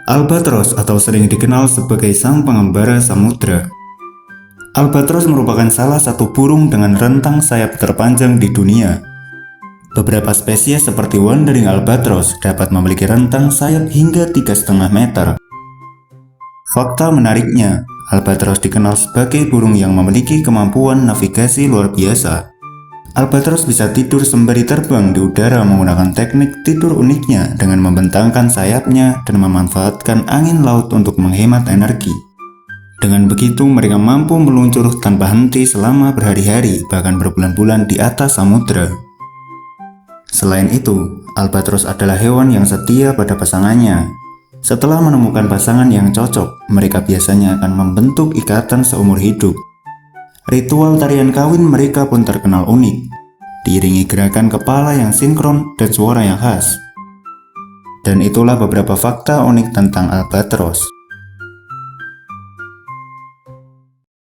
Albatros atau sering dikenal sebagai sang pengembara samudra. Albatros merupakan salah satu burung dengan rentang sayap terpanjang di dunia. Beberapa spesies seperti wandering albatros dapat memiliki rentang sayap hingga 3,5 meter. Fakta menariknya, albatros dikenal sebagai burung yang memiliki kemampuan navigasi luar biasa. Albatros bisa tidur sembari terbang di udara menggunakan teknik tidur uniknya dengan membentangkan sayapnya dan memanfaatkan angin laut untuk menghemat energi. Dengan begitu, mereka mampu meluncur tanpa henti selama berhari-hari, bahkan berbulan-bulan di atas samudera. Selain itu, albatros adalah hewan yang setia pada pasangannya. Setelah menemukan pasangan yang cocok, mereka biasanya akan membentuk ikatan seumur hidup. Ritual tarian kawin mereka pun terkenal unik, diiringi gerakan kepala yang sinkron dan suara yang khas. Dan itulah beberapa fakta unik tentang albatros.